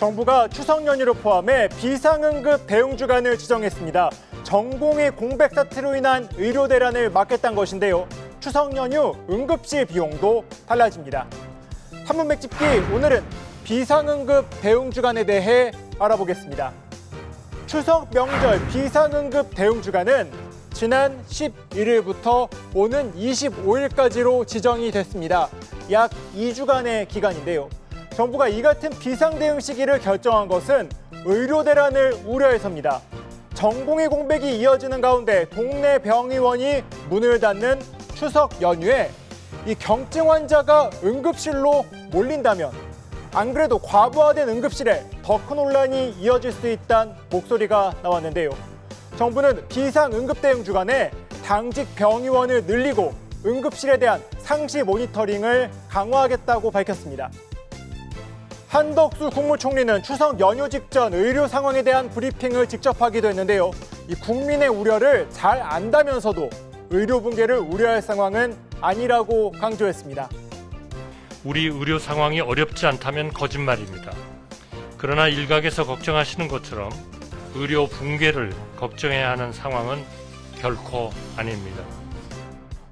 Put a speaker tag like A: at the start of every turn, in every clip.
A: 정부가 추석 연휴를 포함해 비상응급 대응 주간을 지정했습니다. 전공의 공백 사태로 인한 의료 대란을 막겠다는 것인데요. 추석 연휴 응급실 비용도 달라집니다. 한문 맥집기 오늘은 비상응급 대응 주간에 대해 알아보겠습니다. 추석 명절 비상응급 대응 주간은 지난 11일부터 오는 25일까지로 지정이 됐습니다. 약 2주간의 기간인데요. 정부가 이 같은 비상대응 시기를 결정한 것은 의료 대란을 우려해서입니다. 전공의 공백이 이어지는 가운데 동네 병의원이 문을 닫는 추석 연휴에 이 경증 환자가 응급실로 몰린다면 안 그래도 과부하된 응급실에 더 큰 혼란이 이어질 수 있다는 목소리가 나왔는데요. 정부는 비상응급대응 주간에 당직 병의원을 늘리고 응급실에 대한 상시 모니터링을 강화하겠다고 밝혔습니다. 한덕수 국무총리는 추석 연휴 직전 의료 상황에 대한 브리핑을 직접 하기도 했는데요. 이 국민의 우려를 잘 안다면서도 의료 붕괴를 우려할 상황은 아니라고 강조했습니다.
B: 우리 의료 상황이 어렵지 않다면 거짓말입니다. 그러나 일각에서 걱정하시는 것처럼 의료 붕괴를 걱정해야 하는 상황은 결코 아닙니다.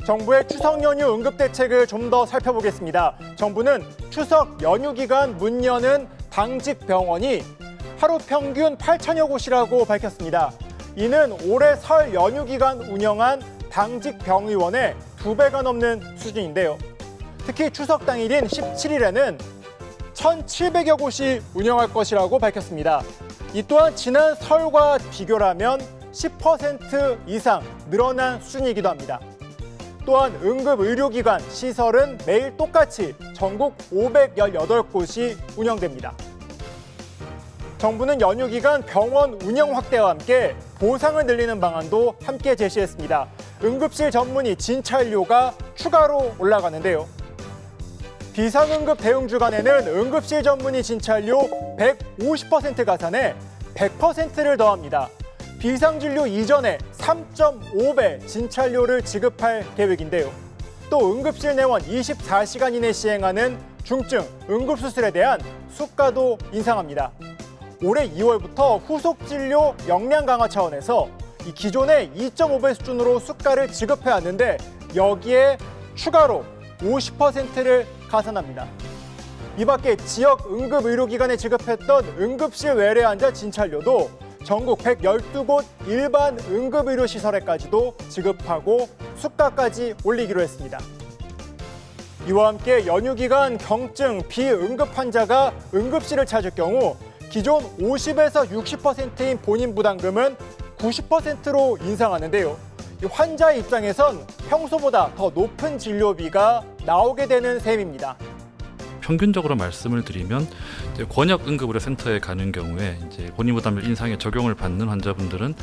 A: 정부의 추석 연휴 응급 대책을 좀 더 살펴보겠습니다. 정부는 추석 연휴 기간 문 여는 당직 병원이 하루 평균 8천여 곳이라고 밝혔습니다. 이는 올해 설 연휴 기간 운영한 당직 병의원의 2배가 넘는 수준인데요. 특히 추석 당일인 17일에는 1,700여 곳이 운영할 것이라고 밝혔습니다. 이 또한 지난 설과 비교라면 10% 이상 늘어난 수준이기도 합니다. 또한 응급의료기관 시설은 매일 똑같이 전국 518곳이 운영됩니다. 정부는 연휴 기간 병원 운영 확대와 함께 보상을 늘리는 방안도 함께 제시했습니다. 응급실 전문의 진찰료가 추가로 올라가는데요. 비상응급 대응 주간에는 응급실 전문의 진찰료 150% 가산에 100%를 더합니다. 비상진료 이전에 3.5배 진찰료를 지급할 계획인데요. 또 응급실 내원 24시간 이내 시행하는 중증 응급수술에 대한 수가도 인상합니다. 올해 2월부터 후속진료 역량 강화 차원에서 이 기존의 2.5배 수준으로 수가를 지급해 왔는데 여기에 추가로 50%를 가산합니다. 이 밖에 지역 응급의료기관에 지급했던 응급실 외래 환자 진찰료도 전국 112곳 일반 응급의료시설에까지도 지급하고 수가까지 올리기로 했습니다. 이와 함께 연휴 기간 경증 비응급 환자가 응급실을 찾을 경우 기존 50에서 60%인 본인 부담금은 90%로 인상하는데요. 환자 입장에선 평소보다 더 높은 진료비가 나오게 되는 셈입니다.
C: 평균적으로 말씀을 드리면 권역 응급의료 센터에 가는 경우에 본인 부담료 인상에 적용을 받는 환자분들은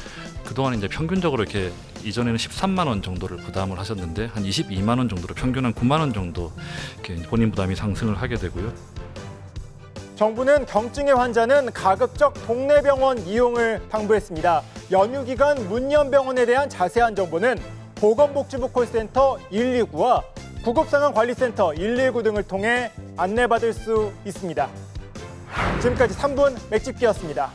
C: 그동안 평균적으로 이렇게 이전에는 13만 원 정도를 부담을 하셨는데 한 22만 원 정도로 평균 한 9만 원 정도 이렇게 본인 부담이 상승을 하게 되고요.
A: 정부는 경증의 환자는 가급적 동네 병원 이용을 당부했습니다. 연휴 기간 문 연 병원에 대한 자세한 정보는 보건복지부 콜센터 129와 구급상황관리센터 119 등을 통해 안내받을 수 있습니다. 지금까지 3분 맥집기였습니다.